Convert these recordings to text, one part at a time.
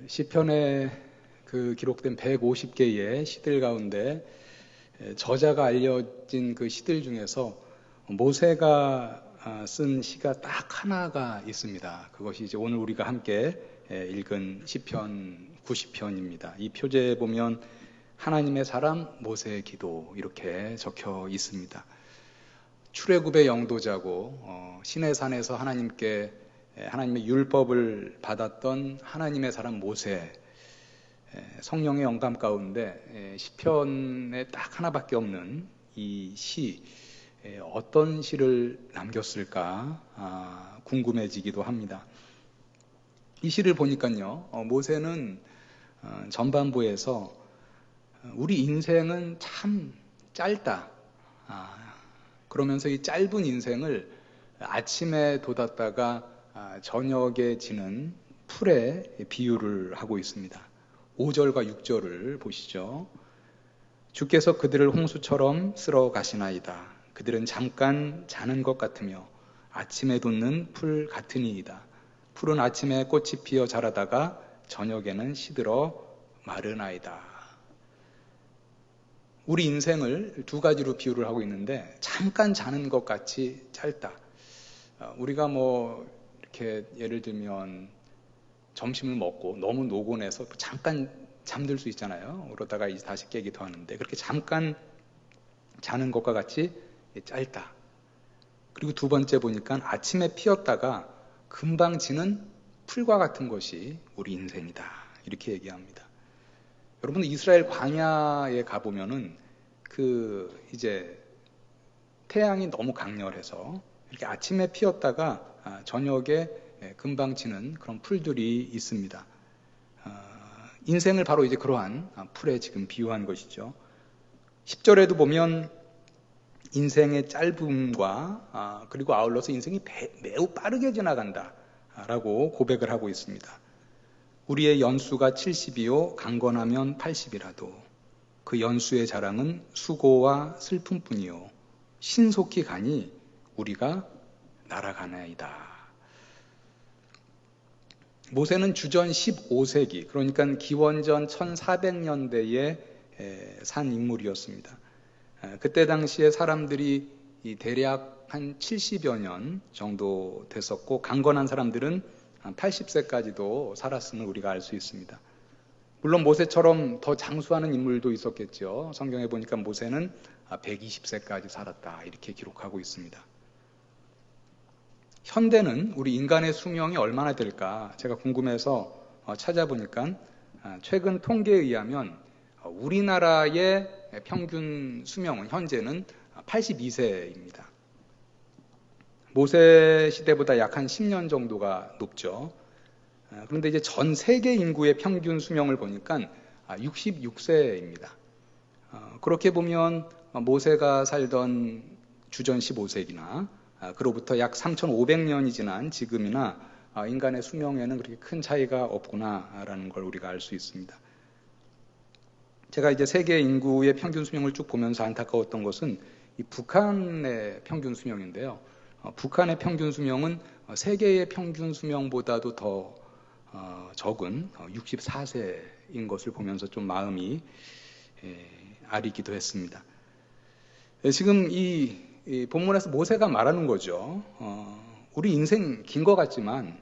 시편에 기록된 150개의 시들 가운데 저자가 알려진 그 시들 중에서 모세가 쓴 시가 딱 하나가 있습니다. 그것이 이제 오늘 우리가 함께 읽은 시편 90편입니다. 이 표제에 보면 하나님의 사람 모세의 기도 이렇게 적혀 있습니다. 출애굽의 영도자고 시내산에서 하나님의 율법을 받았던 하나님의 사람 모세, 성령의 영감 가운데 시편에 딱 하나밖에 없는 이 시, 어떤 시를 남겼을까 궁금해지기도 합니다. 이 시를 보니까요, 모세는 전반부에서 우리 인생은 참 짧다, 그러면서 이 짧은 인생을 아침에 돋았다가 저녁에 지는 풀에 비유를 하고 있습니다. 5절과 6절을 보시죠. 주께서 그들을 홍수처럼 쓸어 가시나이다. 그들은 잠깐 자는 것 같으며 아침에 돋는 풀 같으니이다. 풀은 아침에 꽃이 피어 자라다가 저녁에는 시들어 마르나이다. 우리 인생을 두 가지로 비유를 하고 있는데 잠깐 자는 것 같이 짧다. 우리가 이렇게 예를 들면 점심을 먹고 너무 노곤해서 잠깐 잠들 수 있잖아요. 그러다가 이제 다시 깨기도 하는데 그렇게 잠깐 자는 것과 같이 짧다. 그리고 두 번째 보니까 아침에 피었다가 금방 지는 풀과 같은 것이 우리 인생이다. 이렇게 얘기합니다. 여러분 이스라엘 광야에 가보면은 이제 태양이 너무 강렬해서 이렇게 아침에 피었다가 저녁에 금방 지는 그런 풀들이 있습니다. 인생을 바로 이제 그러한 풀에 지금 비유한 것이죠. 10절에도 보면 인생의 짧음과 그리고 아울러서 인생이 매우 빠르게 지나간다 라고 고백을 하고 있습니다. 우리의 연수가 70이요 강건하면 80이라도 그 연수의 자랑은 수고와 슬픔뿐이요 신속히 가니 우리가 날아가나이다. 모세는 주전 15세기 그러니까 기원전 1400년대에 산 인물이었습니다. 그때 당시에 사람들이 대략 한 70여 년 정도 됐었고 강건한 사람들은 한 80세까지도 살았음을 우리가 알 수 있습니다. 물론 모세처럼 더 장수하는 인물도 있었겠죠. 성경에 보니까 모세는 120세까지 살았다 이렇게 기록하고 있습니다. 현대는 우리 인간의 수명이 얼마나 될까 제가 궁금해서 찾아보니까 최근 통계에 의하면 우리나라의 평균 수명은 현재는 82세입니다. 모세 시대보다 약 한 10년 정도가 높죠. 그런데 이제 전 세계 인구의 평균 수명을 보니까 66세입니다. 그렇게 보면 모세가 살던 주전 15세기나 그로부터 약 3,500년이 지난 지금이나 인간의 수명에는 그렇게 큰 차이가 없구나라는 걸 우리가 알 수 있습니다. 제가 이제 세계 인구의 평균 수명을 쭉 보면서 안타까웠던 것은 이 북한의 평균 수명인데요. 북한의 평균 수명은 세계의 평균 수명보다도 더 적은 64세인 것을 보면서 좀 마음이 아리기도 했습니다. 지금 이 본문에서 모세가 말하는 거죠. 우리 인생 긴 것 같지만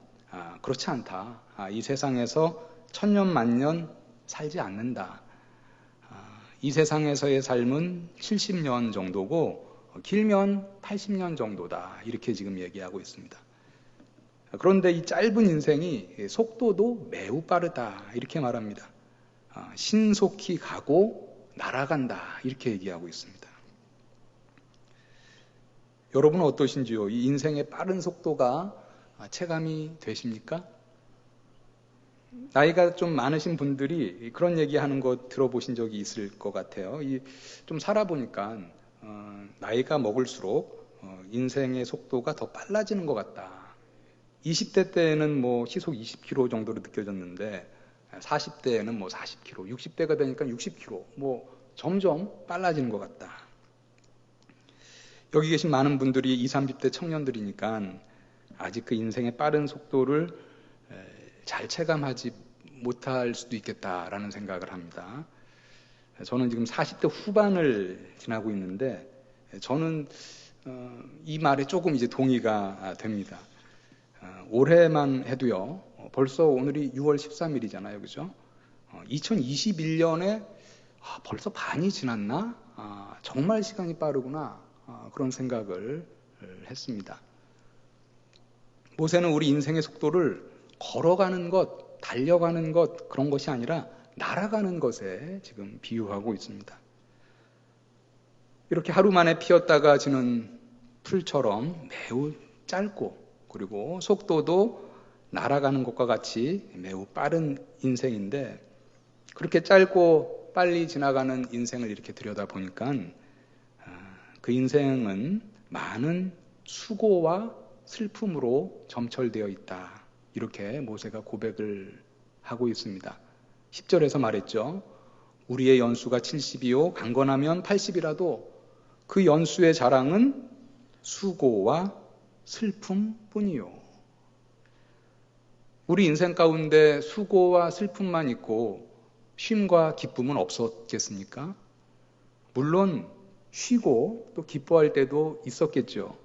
그렇지 않다. 이 세상에서 천년 만년 살지 않는다. 이 세상에서의 삶은 70년 정도고 길면 80년 정도다. 이렇게 지금 얘기하고 있습니다. 그런데 이 짧은 인생이 속도도 매우 빠르다. 이렇게 말합니다. 신속히 가고 날아간다. 이렇게 얘기하고 있습니다. 여러분은 어떠신지요? 이 인생의 빠른 속도가 체감이 되십니까? 나이가 좀 많으신 분들이 그런 얘기하는 거 들어보신 적이 있을 것 같아요. 좀 살아보니까 나이가 먹을수록 인생의 속도가 더 빨라지는 것 같다. 20대 때는 시속 20km 정도로 느껴졌는데 40대에는 40km, 60대가 되니까 60km, 점점 빨라지는 것 같다. 여기 계신 많은 분들이 20, 30대 청년들이니까 아직 그 인생의 빠른 속도를 잘 체감하지 못할 수도 있겠다라는 생각을 합니다. 저는 지금 40대 후반을 지나고 있는데 저는 이 말에 조금 이제 동의가 됩니다. 올해만 해도요. 벌써 오늘이 6월 13일이잖아요. 그죠? 2021년에 벌써 반이 지났나? 정말 시간이 빠르구나. 그런 생각을 했습니다. 모세는 우리 인생의 속도를 걸어가는 것, 달려가는 것, 그런 것이 아니라 날아가는 것에 지금 비유하고 있습니다. 이렇게 하루 만에 피었다가 지는 풀처럼 매우 짧고 그리고 속도도 날아가는 것과 같이 매우 빠른 인생인데 그렇게 짧고 빨리 지나가는 인생을 이렇게 들여다보니까 그 인생은 많은 수고와 슬픔으로 점철되어 있다. 이렇게 모세가 고백을 하고 있습니다. 10절에서 말했죠. 우리의 연수가 70이요 강건하면 80이라도 그 연수의 자랑은 수고와 슬픔뿐이요. 우리 인생 가운데 수고와 슬픔만 있고 쉼과 기쁨은 없었겠습니까? 물론 쉬고 또 기뻐할 때도 있었겠죠.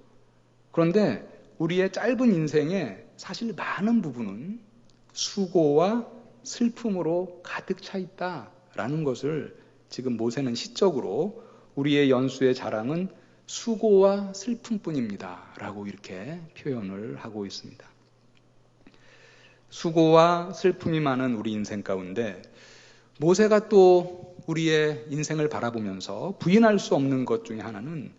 그런데 우리의 짧은 인생에 사실 많은 부분은 수고와 슬픔으로 가득 차 있다라는 것을 지금 모세는 시적으로 우리의 연수의 자랑은 수고와 슬픔뿐입니다. 라고 이렇게 표현을 하고 있습니다. 수고와 슬픔이 많은 우리 인생 가운데 모세가 또 우리의 인생을 바라보면서 부인할 수 없는 것 중에 하나는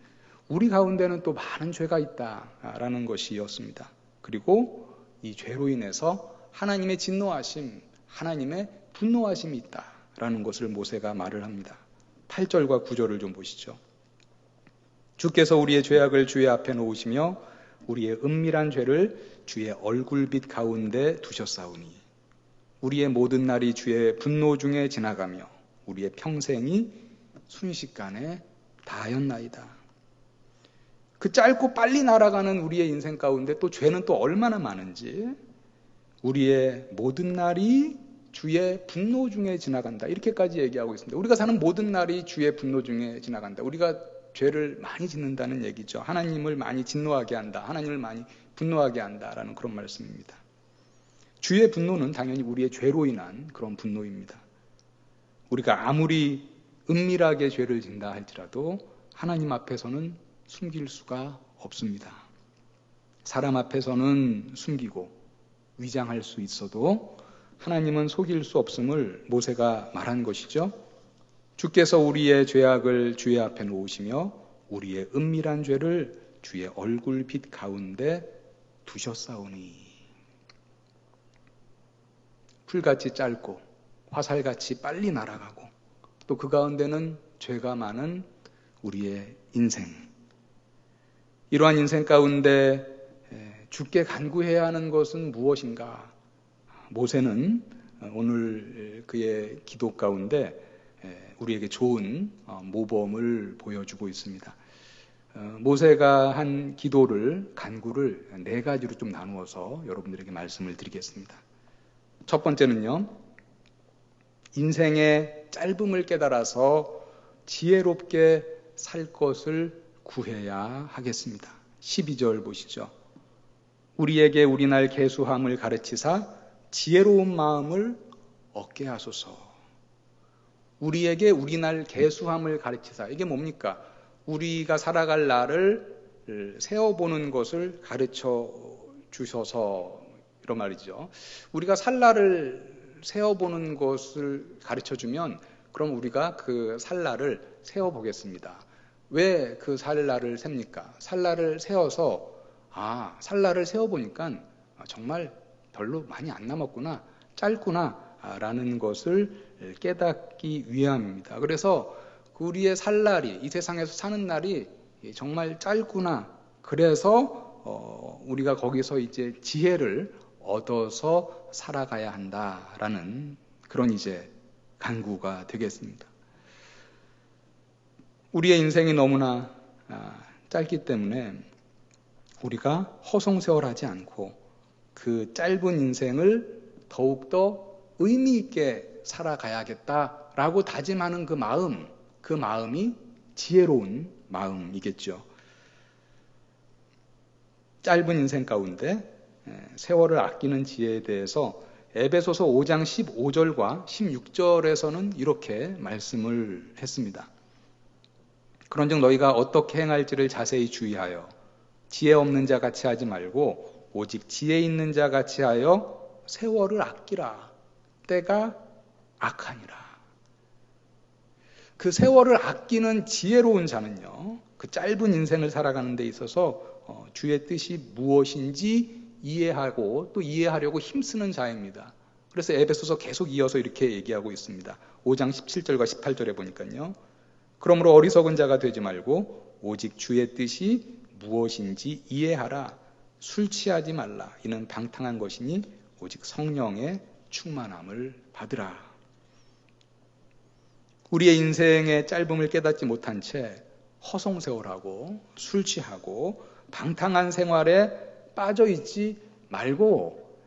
우리 가운데는 또 많은 죄가 있다라는 것이었습니다. 그리고 이 죄로 인해서 하나님의 진노하심, 하나님의 분노하심이 있다라는 것을 모세가 말을 합니다. 8절과 9절을 좀 보시죠. 주께서 우리의 죄악을 주의 앞에 놓으시며 우리의 은밀한 죄를 주의 얼굴빛 가운데 두셨사오니 우리의 모든 날이 주의 분노 중에 지나가며 우리의 평생이 순식간에 다하였나이다. 그 짧고 빨리 날아가는 우리의 인생 가운데 또 죄는 또 얼마나 많은지 우리의 모든 날이 주의 분노 중에 지나간다. 이렇게까지 얘기하고 있습니다. 우리가 사는 모든 날이 주의 분노 중에 지나간다. 우리가 죄를 많이 짓는다는 얘기죠. 하나님을 많이 진노하게 한다. 하나님을 많이 분노하게 한다라는 그런 말씀입니다. 주의 분노는 당연히 우리의 죄로 인한 그런 분노입니다. 우리가 아무리 은밀하게 죄를 짓는다 할지라도 하나님 앞에서는 숨길 수가 없습니다. 사람 앞에서는 숨기고 위장할 수 있어도 하나님은 속일 수 없음을 모세가 말한 것이죠. 주께서 우리의 죄악을 주의 앞에 놓으시며 우리의 은밀한 죄를 주의 얼굴빛 가운데 두셨사오니 풀같이 짧고 화살같이 빨리 날아가고 또 그 가운데는 죄가 많은 우리의 인생. 이러한 인생 가운데 주께 간구해야 하는 것은 무엇인가? 모세는 오늘 그의 기도 가운데 우리에게 좋은 모범을 보여주고 있습니다. 모세가 한 기도를, 간구를 4가지로 좀 나누어서 여러분들에게 말씀을 드리겠습니다. 첫 번째는요, 인생의 짧음을 깨달아서 지혜롭게 살 것을 구해야 하겠습니다. 12절 보시죠. 우리에게 우리날 계수함을 가르치사 지혜로운 마음을 얻게 하소서. 우리에게 우리날 계수함을 가르치사. 이게 뭡니까? 우리가 살아갈 날을 세어보는 것을 가르쳐 주셔서 이런 말이죠. 우리가 살 날을 세어보는 것을 가르쳐 주면 그럼 우리가 그 살 날을 세어보겠습니다. 왜 그 살 날을 셉니까? 살 날을 세어서 살 날을 세어보니까 정말 별로 많이 안 남았구나, 짧구나 라는 것을 깨닫기 위함입니다. 그래서 우리의 살 날이, 이 세상에서 사는 날이 정말 짧구나. 그래서 우리가 거기서 이제 지혜를 얻어서 살아가야 한다라는 그런 이제 간구가 되겠습니다. 우리의 인생이 너무나 짧기 때문에 우리가 허송세월하지 않고 그 짧은 인생을 더욱더 의미 있게 살아가야겠다라고 다짐하는 그 마음이 지혜로운 마음이겠죠. 짧은 인생 가운데 세월을 아끼는 지혜에 대해서 에베소서 5장 15절과 16절에서는 이렇게 말씀을 했습니다. 그런즉 너희가 어떻게 행할지를 자세히 주의하여 지혜 없는 자 같이 하지 말고 오직 지혜 있는 자 같이 하여 세월을 아끼라. 때가 악하니라. 그 세월을 아끼는 지혜로운 자는요, 그 짧은 인생을 살아가는 데 있어서 주의 뜻이 무엇인지 이해하고 또 이해하려고 힘쓰는 자입니다. 그래서 에베소서 계속 이어서 이렇게 얘기하고 있습니다. 5장 17절과 18절에 보니까요. 그러므로 어리석은 자가 되지 말고 오직 주의 뜻이 무엇인지 이해하라. 술 취하지 말라. 이는 방탕한 것이니 오직 성령의 충만함을 받으라. 우리의 인생의 짧음을 깨닫지 못한 채 허송세월하고 술 취하고 방탕한 생활에 빠져있지 말고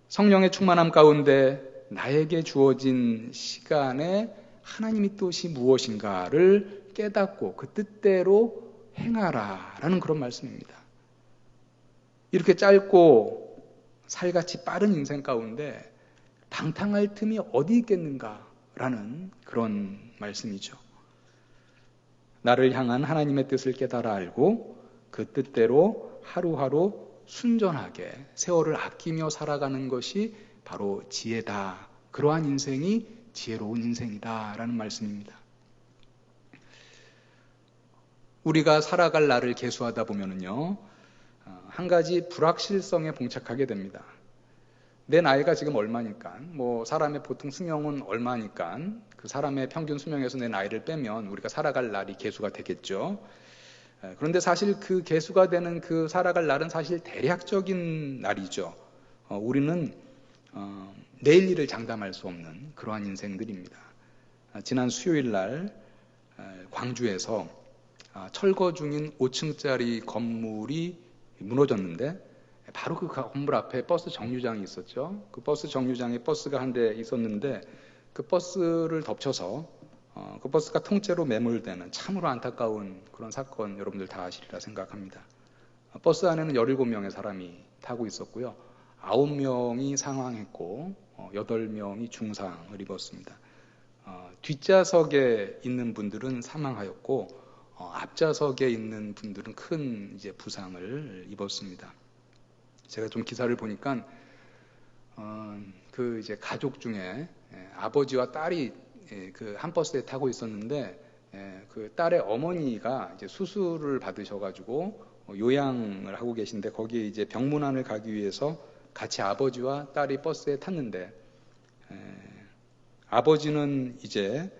성령의 충만함 가운데 나에게 주어진 시간에 하나님의 뜻이 무엇인가를 깨닫고 그 뜻대로 행하라라는 그런 말씀입니다. 이렇게 짧고 살같이 빠른 인생 가운데 방탕할 틈이 어디 있겠는가라는 그런 말씀이죠. 나를 향한 하나님의 뜻을 깨달아 알고 그 뜻대로 하루하루 순전하게 세월을 아끼며 살아가는 것이 바로 지혜다. 그러한 인생이 지혜로운 인생이다라는 말씀입니다. 우리가 살아갈 날을 계수하다 보면은요, 한 가지 불확실성에 봉착하게 됩니다. 내 나이가 지금 얼마니까, 사람의 보통 수명은 얼마니까, 그 사람의 평균 수명에서 내 나이를 빼면 우리가 살아갈 날이 계수가 되겠죠. 그런데 사실 그 계수가 되는 그 살아갈 날은 사실 대략적인 날이죠. 우리는 내일 일을 장담할 수 없는 그러한 인생들입니다. 지난 수요일 날 광주에서 철거 중인 5층짜리 건물이 무너졌는데 바로 그 건물 앞에 버스 정류장이 있었죠. 그 버스 정류장에 버스가 한 대 있었는데 그 버스를 덮쳐서 그 버스가 통째로 매몰되는 참으로 안타까운 그런 사건 여러분들 다 아시리라 생각합니다. 버스 안에는 17명의 사람이 타고 있었고요. 9명이 사망했고 8명이 중상을 입었습니다. 뒷좌석에 있는 분들은 사망하였고 앞좌석에 있는 분들은 큰 이제 부상을 입었습니다. 제가 좀 기사를 보니까 그 이제 가족 중에 아버지와 딸이 그 한 버스에 타고 있었는데 그 딸의 어머니가 이제 수술을 받으셔가지고 요양을 하고 계신데 거기에 이제 병문안을 가기 위해서 같이 아버지와 딸이 버스에 탔는데 아버지는 이제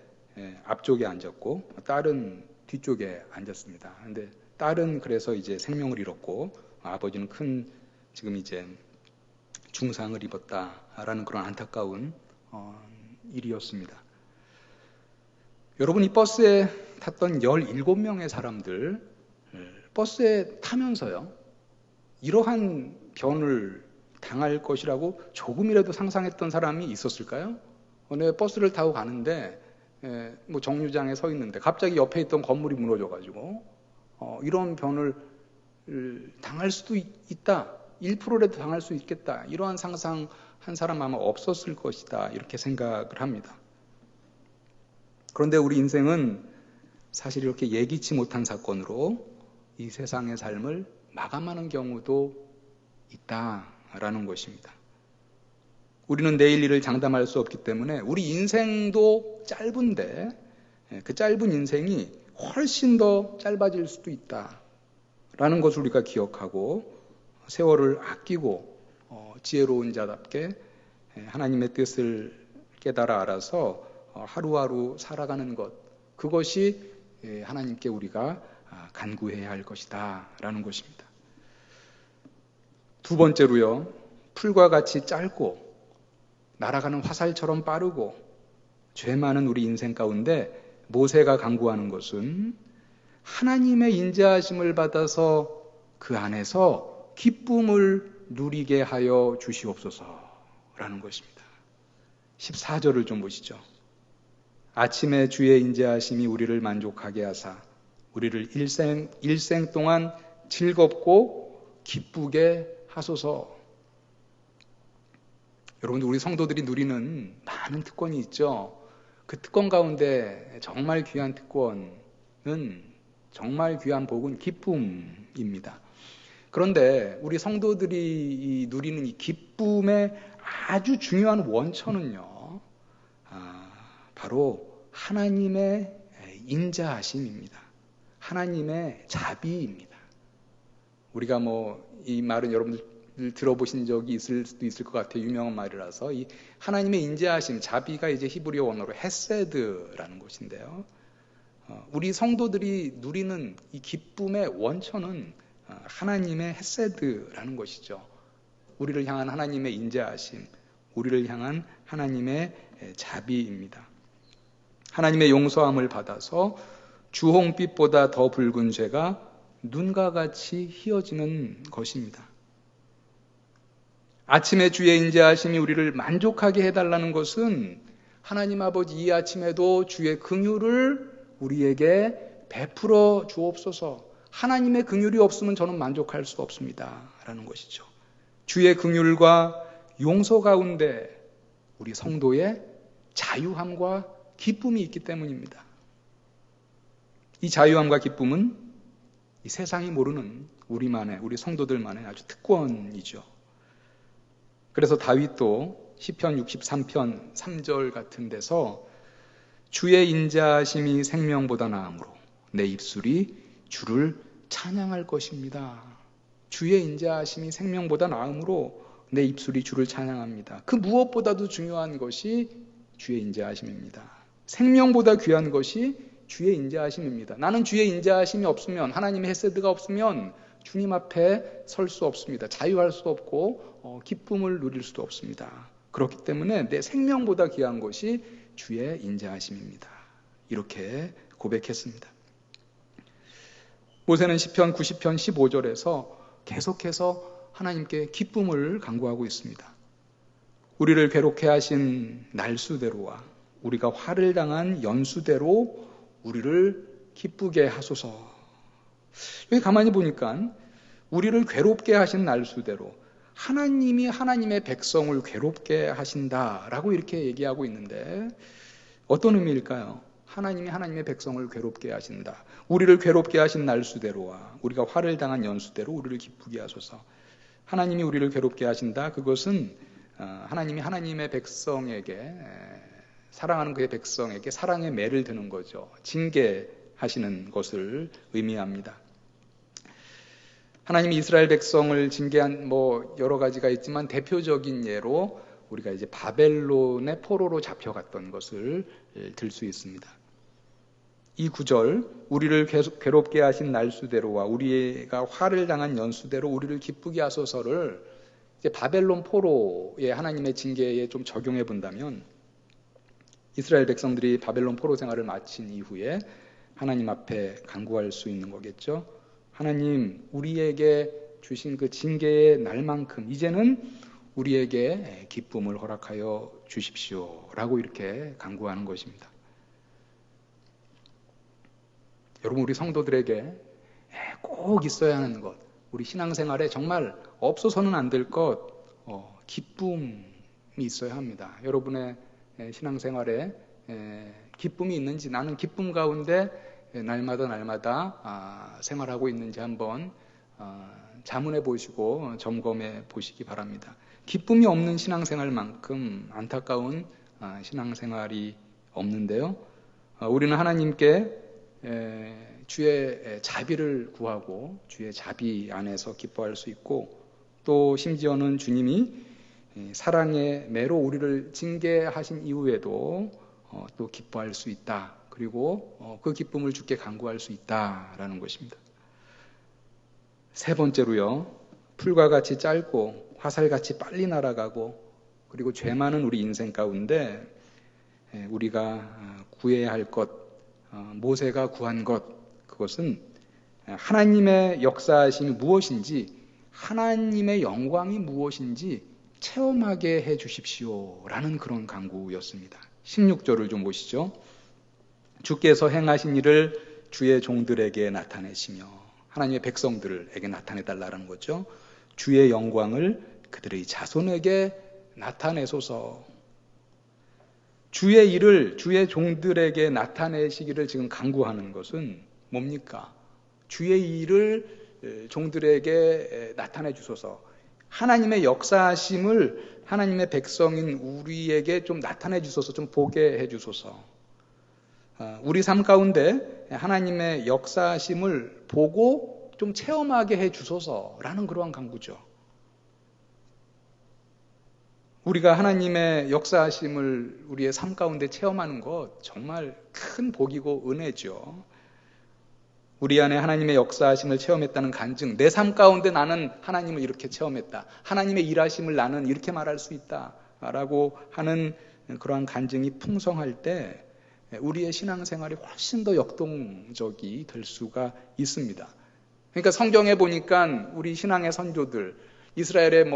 앞쪽에 앉았고 딸은 뒤쪽에 앉았습니다. 근데 딸은 그래서 이제 생명을 잃었고 아버지는 큰 지금 이제 중상을 입었다라는 그런 안타까운 일이었습니다. 여러분, 이 버스에 탔던 17명의 사람들 버스에 타면서요, 이러한 변을 당할 것이라고 조금이라도 상상했던 사람이 있었을까요? 내 버스를 타고 가는데 정류장에 서 있는데 갑자기 옆에 있던 건물이 무너져가지고 이런 변을 당할 수도 있다. 1%라도 당할 수 있겠다. 이러한 상상 한 사람 아마 없었을 것이다. 이렇게 생각을 합니다. 그런데 우리 인생은 사실 이렇게 예기치 못한 사건으로 이 세상의 삶을 마감하는 경우도 있다라는 것입니다. 우리는 내일 일을 장담할 수 없기 때문에 우리 인생도 짧은데 그 짧은 인생이 훨씬 더 짧아질 수도 있다라는 것을 우리가 기억하고 세월을 아끼고 지혜로운 자답게 하나님의 뜻을 깨달아 알아서 하루하루 살아가는 것, 그것이 하나님께 우리가 간구해야 할 것이다 라는 것입니다. 두 번째로요, 풀과 같이 짧고 날아가는 화살처럼 빠르고 죄 많은 우리 인생 가운데 모세가 간구하는 것은 하나님의 인자하심을 받아서 그 안에서 기쁨을 누리게 하여 주시옵소서라는 것입니다. 14절을 좀 보시죠. 아침에 주의 인자하심이 우리를 만족하게 하사 우리를 일생 동안 즐겁고 기쁘게 하소서. 여러분들, 우리 성도들이 누리는 많은 특권이 있죠. 그 특권 가운데 정말 귀한 특권은, 정말 귀한 복은 기쁨입니다. 그런데 우리 성도들이 누리는 이 기쁨의 아주 중요한 원천은요, 바로 하나님의 인자하심입니다. 하나님의 자비입니다. 우리가 이 말은 여러분들 들어보신 적이 있을 수도 있을 것 같아요. 유명한 말이라서. 이 하나님의 인자하심, 자비가 이제 히브리어 원어로 헤세드라는 것인데요. 우리 성도들이 누리는 이 기쁨의 원천은 하나님의 헤세드라는 것이죠. 우리를 향한 하나님의 인자하심, 우리를 향한 하나님의 자비입니다. 하나님의 용서함을 받아서 주홍빛보다 더 붉은 죄가 눈과 같이 희어지는 것입니다. 아침에 주의 인자하심이 우리를 만족하게 해달라는 것은 하나님 아버지, 이 아침에도 주의 긍휼을 우리에게 베풀어 주옵소서. 하나님의 긍휼이 없으면 저는 만족할 수 없습니다 라는 것이죠. 주의 긍휼과 용서 가운데 우리 성도의 자유함과 기쁨이 있기 때문입니다. 이 자유함과 기쁨은 이 세상이 모르는 우리 성도들만의 아주 특권이죠. 그래서 다윗도 시편 63편 3절 같은 데서 주의 인자하심이 생명보다 나음으로 내 입술이 주를 찬양할 것입니다. 주의 인자하심이 생명보다 나음으로 내 입술이 주를 찬양합니다. 그 무엇보다도 중요한 것이 주의 인자하심입니다. 생명보다 귀한 것이 주의 인자하심입니다. 나는 주의 인자하심이 없으면, 하나님의 헤세드가 없으면 주님 앞에 설 수 없습니다. 자유할 수 없고 기쁨을 누릴 수도 없습니다. 그렇기 때문에 내 생명보다 귀한 것이 주의 인자하심입니다. 이렇게 고백했습니다. 모세는 시편 90편 15절에서 계속해서 하나님께 기쁨을 간구하고 있습니다. 우리를 괴롭게 하신 날수대로와 우리가 화를 당한 연수대로 우리를 기쁘게 하소서. 여기 가만히 보니까 우리를 괴롭게 하신 날수대로, 하나님이 하나님의 백성을 괴롭게 하신다라고 이렇게 얘기하고 있는데 어떤 의미일까요? 하나님이 하나님의 백성을 괴롭게 하신다. 우리를 괴롭게 하신 날수대로와 우리가 화를 당한 연수대로 우리를 기쁘게 하소서. 하나님이 우리를 괴롭게 하신다. 그것은 하나님이 하나님의 백성에게, 사랑하는 그의 백성에게 사랑의 매를 드는 거죠. 징계하시는 것을 의미합니다. 하나님이 이스라엘 백성을 징계한 여러 가지가 있지만 대표적인 예로 우리가 이제 바벨론의 포로로 잡혀갔던 것을 들 수 있습니다. 이 구절, 우리를 계속 괴롭게 하신 날수대로와 우리가 화를 당한 연수대로 우리를 기쁘게 하소서를 이제 바벨론 포로의 하나님의 징계에 좀 적용해 본다면, 이스라엘 백성들이 바벨론 포로 생활을 마친 이후에 하나님 앞에 간구할 수 있는 거겠죠. 하나님, 우리에게 주신 그 징계의 날만큼 이제는 우리에게 기쁨을 허락하여 주십시오 라고 이렇게 간구하는 것입니다. 여러분, 우리 성도들에게 꼭 있어야 하는 것, 우리 신앙생활에 정말 없어서는 안 될 것, 기쁨이 있어야 합니다. 여러분의 신앙생활에 기쁨이 있는지, 나는 기쁨 가운데 날마다 생활하고 있는지 한번 자문해 보시고 점검해 보시기 바랍니다. 기쁨이 없는 신앙생활만큼 안타까운 신앙생활이 없는데요. 우리는 하나님께 주의 자비를 구하고 주의 자비 안에서 기뻐할 수 있고, 또 심지어는 주님이 사랑의 매로 우리를 징계하신 이후에도 또 기뻐할 수 있다. 그리고 그 기쁨을 주께 간구할 수 있다라는 것입니다. 세 번째로요, 풀과 같이 짧고 화살같이 빨리 날아가고 그리고 죄 많은 우리 인생 가운데 우리가 구해야 할 것, 모세가 구한 것, 그것은 하나님의 역사하심이 무엇인지, 하나님의 영광이 무엇인지 체험하게 해 주십시오라는 그런 간구였습니다. 16절을 좀 보시죠. 주께서 행하신 일을 주의 종들에게 나타내시며, 하나님의 백성들에게 나타내달라는 거죠. 주의 영광을 그들의 자손에게 나타내소서. 주의 일을 주의 종들에게 나타내시기를 지금 간구하는 것은 뭡니까? 주의 일을 종들에게 나타내 주소서. 하나님의 역사하심을 하나님의 백성인 우리에게 좀 나타내 주소서, 좀 보게 해 주소서. 우리 삶 가운데 하나님의 역사하심을 보고 좀 체험하게 해 주소서라는 그러한 간구죠. 우리가 하나님의 역사하심을 우리의 삶 가운데 체험하는 것 정말 큰 복이고 은혜죠. 우리 안에 하나님의 역사하심을 체험했다는 간증, 내 삶 가운데 나는 하나님을 이렇게 체험했다, 하나님의 일하심을 나는 이렇게 말할 수 있다 라고 하는 그러한 간증이 풍성할 때 우리의 신앙생활이 훨씬 더 역동적이 될 수가 있습니다. 그러니까 성경에 보니까 우리 신앙의 선조들, 이스라엘의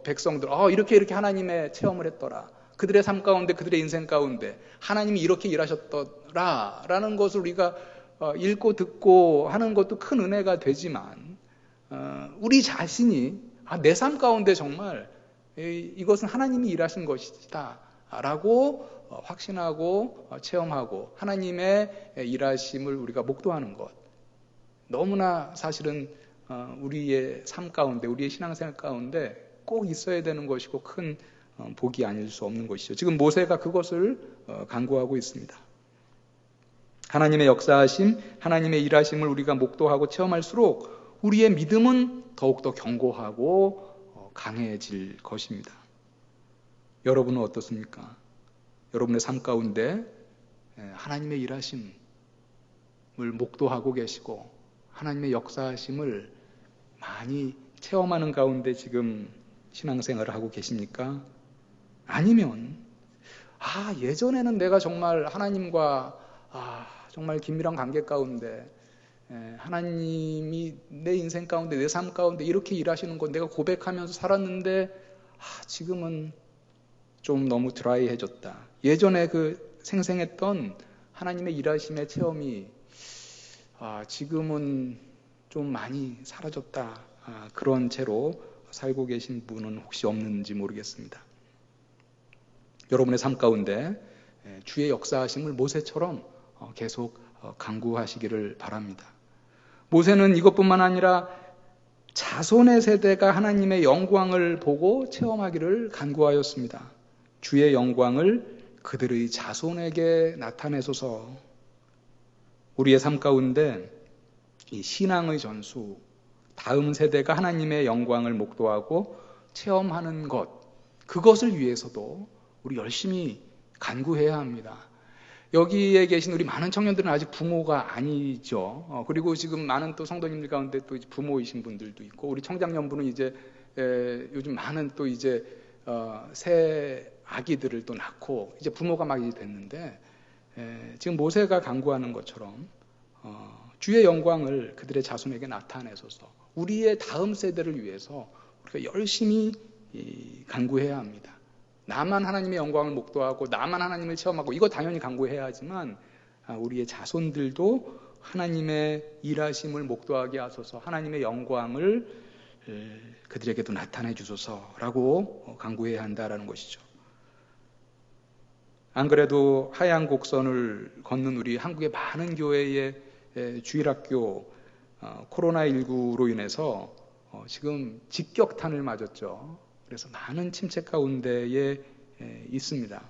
백성들, 이렇게 하나님의 체험을 했더라, 그들의 삶 가운데, 그들의 인생 가운데 하나님이 이렇게 일하셨더라 라는 것을 우리가 읽고 듣고 하는 것도 큰 은혜가 되지만, 우리 자신이 내 삶 가운데 정말 이것은 하나님이 일하신 것이다 라고 확신하고 체험하고 하나님의 일하심을 우리가 목도하는 것, 너무나 사실은 우리의 삶 가운데, 우리의 신앙생활 가운데 꼭 있어야 되는 것이고 큰 복이 아닐 수 없는 것이죠. 지금 모세가 그것을 간구하고 있습니다. 하나님의 역사하심, 하나님의 일하심을 우리가 목도하고 체험할수록 우리의 믿음은 더욱더 견고하고 강해질 것입니다. 여러분은 어떻습니까? 여러분의 삶 가운데 하나님의 일하심을 목도하고 계시고 하나님의 역사하심을 많이 체험하는 가운데 지금 신앙생활을 하고 계십니까? 아니면 예전에는 내가 정말 하나님과 정말 긴밀한 관계 가운데 하나님이 내 인생 가운데, 내 삶 가운데 이렇게 일하시는 건 내가 고백하면서 살았는데 지금은 좀 너무 드라이해졌다. 예전에 그 생생했던 하나님의 일하심의 체험이 지금은 좀 많이 사라졌다. 그런 채로 살고 계신 분은 혹시 없는지 모르겠습니다. 여러분의 삶 가운데 주의 역사하심을 모세처럼 계속 간구하시기를 바랍니다. 모세는 이것뿐만 아니라 자손의 세대가 하나님의 영광을 보고 체험하기를 간구하였습니다. 주의 영광을 그들의 자손에게 나타내소서. 우리의 삶 가운데 이 신앙의 전수, 다음 세대가 하나님의 영광을 목도하고 체험하는 것, 그것을 위해서도 우리 열심히 간구해야 합니다. 여기에 계신 우리 많은 청년들은 아직 부모가 아니죠. 그리고 지금 많은 또 성도님들 가운데 또 부모이신 분들도 있고, 우리 청장년부는 이제 요즘 많은 또 이제 새 아기들을 또 낳고 이제 부모가 막 이제 됐는데, 지금 모세가 간구하는 것처럼 주의 영광을 그들의 자손에게 나타내소서. 우리의 다음 세대를 위해서 우리가 열심히 간구해야 합니다. 나만 하나님의 영광을 목도하고 나만 하나님을 체험하고 이거 당연히 간구해야 하지만 우리의 자손들도 하나님의 일하심을 목도하게 하소서, 하나님의 영광을 그들에게도 나타내 주소서라고 간구해야 한다라는 것이죠. 안 그래도 하얀 곡선을 걷는 우리 한국의 많은 교회의 주일학교 코로나19로 인해서 지금 직격탄을 맞았죠. 그래서 많은 침체 가운데에 있습니다.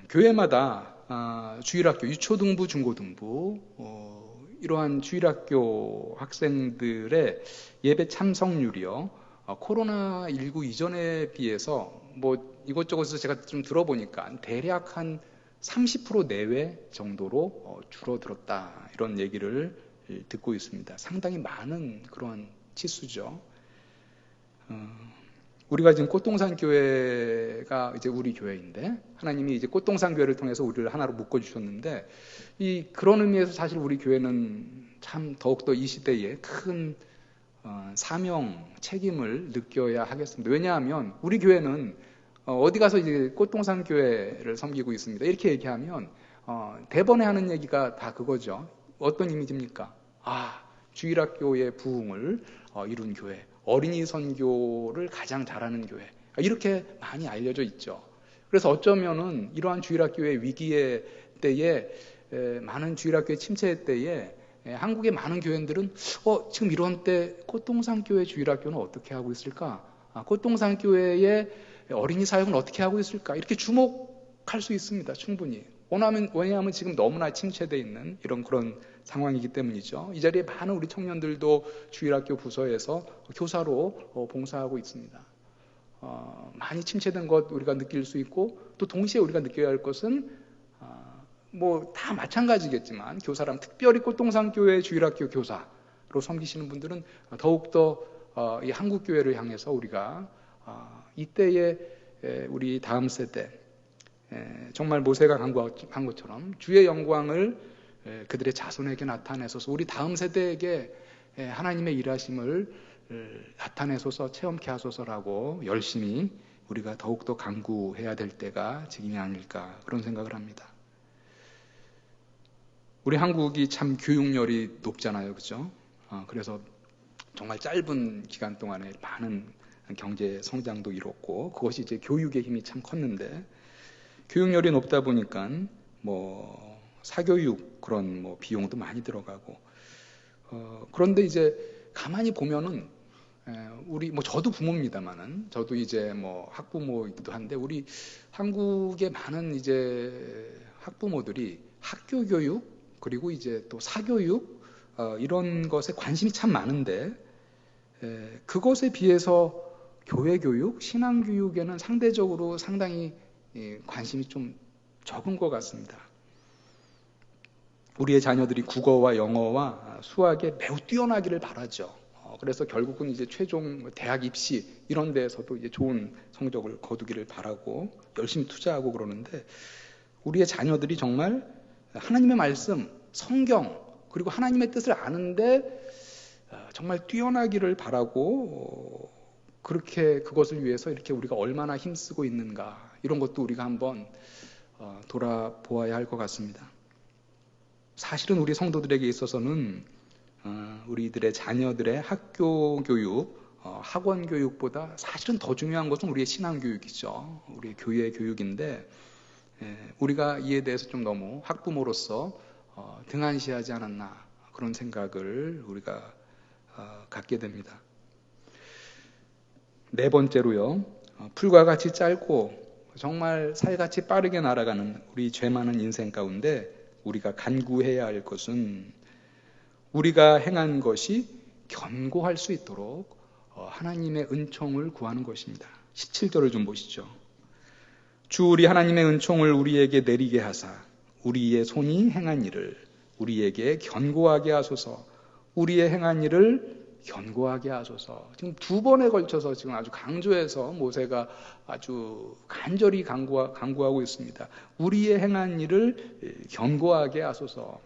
교회마다 주일학교, 유초등부, 중고등부 이러한 주일학교 학생들의 예배 참석률이요, 코로나19 이전에 비해서 이것저것에서 제가 좀 들어보니까 대략 한 30% 내외 정도로 줄어들었다, 이런 얘기를 듣고 있습니다. 상당히 많은 그런 치수죠. 우리가 지금 꽃동산 교회가 이제 우리 교회인데, 하나님이 이제 꽃동산 교회를 통해서 우리를 하나로 묶어주셨는데, 그런 의미에서 사실 우리 교회는 참 더욱더 이 시대에 큰 사명, 책임을 느껴야 하겠습니다. 왜냐하면 우리 교회는 어디 가서 이제 꽃동산 교회를 섬기고 있습니다. 이렇게 얘기하면 대번에 하는 얘기가 다 그거죠. 어떤 이미지입니까? 주일학교의 부흥을 이룬 교회, 어린이 선교를 가장 잘하는 교회, 이렇게 많이 알려져 있죠. 그래서 어쩌면은 이러한 주일학교의 위기의 때에, 많은 주일학교의 침체 때에 한국의 많은 교회들은 지금 이런 때 꽃동산교회 주일학교는 어떻게 하고 있을까? 꽃동산교회의 어린이 사역은 어떻게 하고 있을까? 이렇게 주목할 수 있습니다. 충분히. 왜냐하면 지금 너무나 침체되어 있는 그런 상황이기 때문이죠. 이 자리에 많은 우리 청년들도 주일학교 부서에서 교사로 봉사하고 있습니다. 많이 침체된 것 우리가 느낄 수 있고, 또 동시에 우리가 느껴야 할 것은 다 마찬가지겠지만 교사라면 특별히 꽃동산교회 주일학교 교사로 섬기시는 분들은 더욱더 이 한국교회를 향해서 우리가 이때의 우리 다음 세대, 정말 모세가 간구한 것처럼 주의 영광을 그들의 자손에게 나타내소서, 우리 다음 세대에게 하나님의 일하심을 나타내소서, 체험케 하소서라고 열심히 우리가 더욱더 간구해야 될 때가 지금이 아닐까, 그런 생각을 합니다. 우리 한국이 참 교육열이 높잖아요. 그죠? 그래서 정말 짧은 기간 동안에 많은 경제 성장도 이뤘고, 그것이 이제 교육의 힘이 참 컸는데, 교육열이 높다 보니까 사교육 그런 비용도 많이 들어가고, 그런데 이제 가만히 보면은 우리 저도 부모입니다만은, 저도 이제 학부모이기도 한데, 우리 한국의 많은 이제 학부모들이 학교 교육 그리고 이제 또 사교육 이런 것에 관심이 참 많은데, 그것에 비해서 교회 교육, 신앙 교육에는 상대적으로 상당히 관심이 좀 적은 것 같습니다. 우리의 자녀들이 국어와 영어와 수학에 매우 뛰어나기를 바라죠. 그래서 결국은 이제 최종 대학 입시 이런 데에서도 이제 좋은 성적을 거두기를 바라고 열심히 투자하고 그러는데, 우리의 자녀들이 정말 하나님의 말씀, 성경, 그리고 하나님의 뜻을 아는데 정말 뛰어나기를 바라고, 그렇게 그것을 위해서 이렇게 우리가 얼마나 힘쓰고 있는가, 이런 것도 우리가 한번 돌아보아야 할 것 같습니다. 사실은 우리 성도들에게 있어서는 우리들의 자녀들의 학교 교육, 학원 교육보다 사실은 더 중요한 것은 우리의 신앙 교육이죠. 우리의 교회 교육인데, 우리가 이에 대해서 좀 너무 학부모로서 등한시하지 않았나, 그런 생각을 우리가 갖게 됩니다. 네 번째로요, 풀과 같이 짧고 정말 살같이 빠르게 날아가는 우리 죄 많은 인생 가운데 우리가 간구해야 할 것은, 우리가 행한 것이 견고할 수 있도록 하나님의 은총을 구하는 것입니다. 17절을 좀 보시죠. 주 우리 하나님의 은총을 우리에게 내리게 하사 우리의 손이 행한 일을 우리에게 견고하게 하소서. 우리의 행한 일을 견고하게 하소서. 지금 두 번에 걸쳐서 지금 아주 강조해서 모세가 아주 간절히 간구하고 있습니다. 우리의 행한 일을 견고하게 하소서.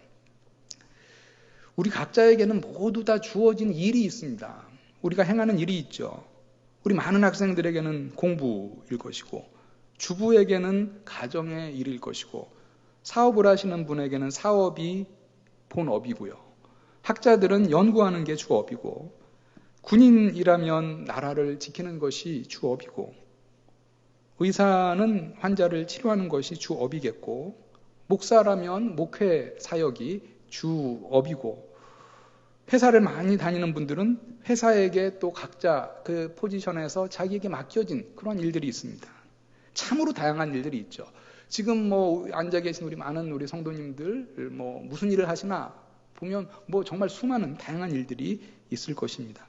우리 각자에게는 모두 다 주어진 일이 있습니다. 우리가 행하는 일이 있죠. 우리 많은 학생들에게는 공부일 것이고, 주부에게는 가정의 일일 것이고, 사업을 하시는 분에게는 사업이 본업이고요. 학자들은 연구하는 게 주업이고, 군인이라면 나라를 지키는 것이 주업이고, 의사는 환자를 치료하는 것이 주업이겠고, 목사라면 목회 사역이 주업이고, 회사를 많이 다니는 분들은 회사에게 또 각자 그 포지션에서 자기에게 맡겨진 그런 일들이 있습니다. 참으로 다양한 일들이 있죠. 지금 앉아 계신 우리 많은 우리 성도님들 무슨 일을 하시나 보면 정말 수많은 다양한 일들이 있을 것입니다.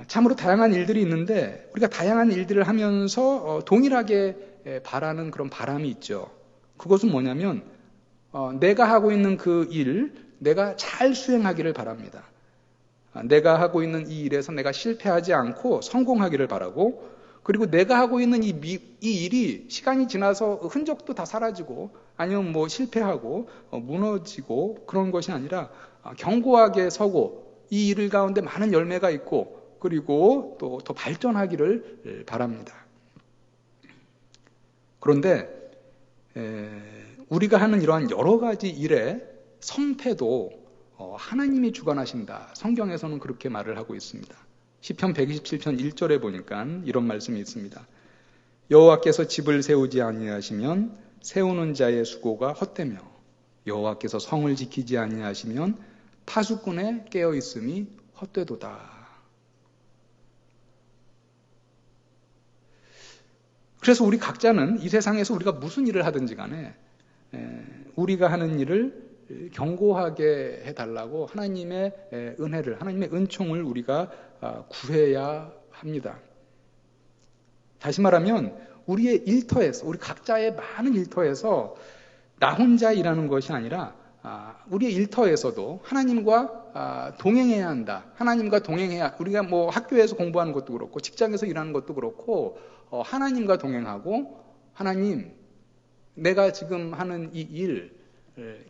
참으로 다양한 일들이 있는데, 우리가 다양한 일들을 하면서 동일하게 바라는 그런 바람이 있죠. 그것은 뭐냐면, 내가 하고 있는 그 일, 내가 잘 수행하기를 바랍니다. 내가 하고 있는 이 일에서 내가 실패하지 않고 성공하기를 바라고, 그리고 내가 하고 있는 이 일이 시간이 지나서 흔적도 다 사라지고, 아니면 실패하고 무너지고 그런 것이 아니라 견고하게 서고 이 일 가운데 많은 열매가 있고 그리고 또 더 발전하기를 바랍니다. 그런데 우리가 하는 이러한 여러 가지 일의 성패도 하나님이 주관하신다. 성경에서는 그렇게 말을 하고 있습니다. 시편 127편 1절에 보니까 이런 말씀이 있습니다. 여호와께서 집을 세우지 아니하시면 세우는 자의 수고가 헛되며 여호와께서 성을 지키지 아니하시면 파수꾼의 깨어 있음이 헛되도다. 그래서 우리 각자는 이 세상에서 우리가 무슨 일을 하든지 간에 우리가 하는 일을 견고하게 해달라고 하나님의 은혜를, 하나님의 은총을 우리가 구해야 합니다. 다시 말하면 우리의 일터에서, 우리 각자의 많은 일터에서 나 혼자 일하는 것이 아니라 우리의 일터에서도 하나님과 동행해야 한다. 하나님과 동행해야, 우리가 뭐 학교에서 공부하는 것도 그렇고 직장에서 일하는 것도 그렇고 하나님과 동행하고, 하나님, 내가 지금 하는 이 일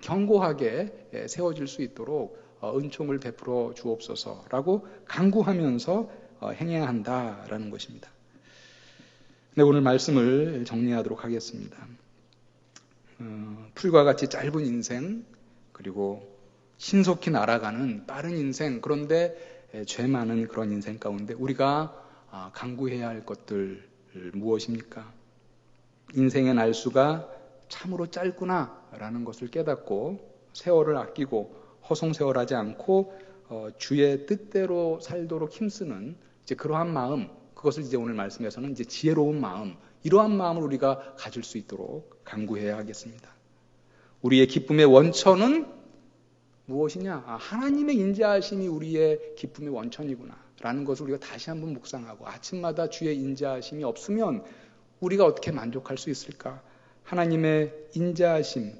견고하게 세워질 수 있도록 은총을 베풀어 주옵소서라고 간구하면서 행해야 한다라는 것입니다. 네, 오늘 말씀을 정리하도록 하겠습니다. 풀과 같이 짧은 인생, 그리고 신속히 날아가는 빠른 인생, 그런데 죄 많은 그런 인생 가운데 우리가 간구해야 할 것들 무엇입니까? 인생의 날수가 참으로 짧구나라는 것을 깨닫고 세월을 아끼고 허송세월하지 않고 주의 뜻대로 살도록 힘쓰는 이제 그러한 마음, 그것을 이제 오늘 말씀에서는 이제 지혜로운 마음, 이러한 마음을 우리가 가질 수 있도록 간구해야 하겠습니다. 우리의 기쁨의 원천은 무엇이냐? 하나님의 인자하심이 우리의 기쁨의 원천이구나 라는 것을 우리가 다시 한번 묵상하고, 아침마다 주의 인자하심이 없으면 우리가 어떻게 만족할 수 있을까? 하나님의 인자하심,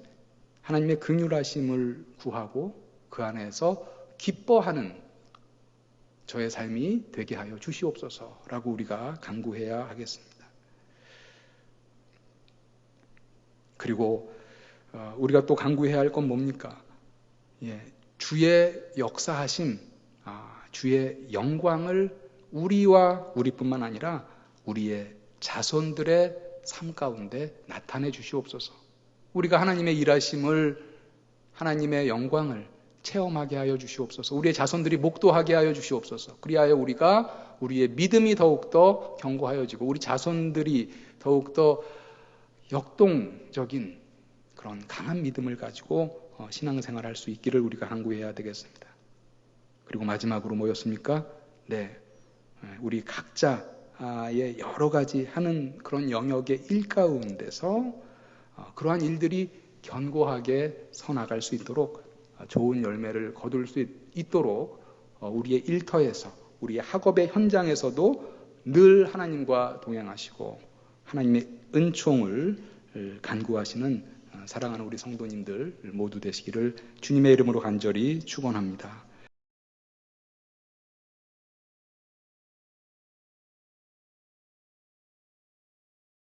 하나님의 긍휼하심을 구하고 그 안에서 기뻐하는 저의 삶이 되게 하여 주시옵소서라고 우리가 간구해야 하겠습니다. 그리고 우리가 또 간구해야 할 건 뭡니까? 주의 역사하심, 주의 영광을 우리와 우리뿐만 아니라 우리의 자손들의 삶 가운데 나타내 주시옵소서. 우리가 하나님의 일하심을, 하나님의 영광을 체험하게 하여 주시옵소서. 우리의 자손들이 목도하게 하여 주시옵소서. 그리하여 우리가 우리의 믿음이 더욱더 견고하여지고 우리 자손들이 더욱더 역동적인 그런 강한 믿음을 가지고 신앙생활할 수 있기를 우리가 간구해야 되겠습니다. 그리고 마지막으로 뭐였습니까? 우리 각자의 여러 가지 하는 그런 영역의 일 가운데서 그러한 일들이 견고하게 서나갈 수 있도록, 좋은 열매를 거둘 수 있도록 우리의 일터에서, 우리의 학업의 현장에서도 늘 하나님과 동행하시고 하나님의 은총을 간구하시는 사랑하는 우리 성도님들 모두 되시기를 주님의 이름으로 간절히 축원합니다.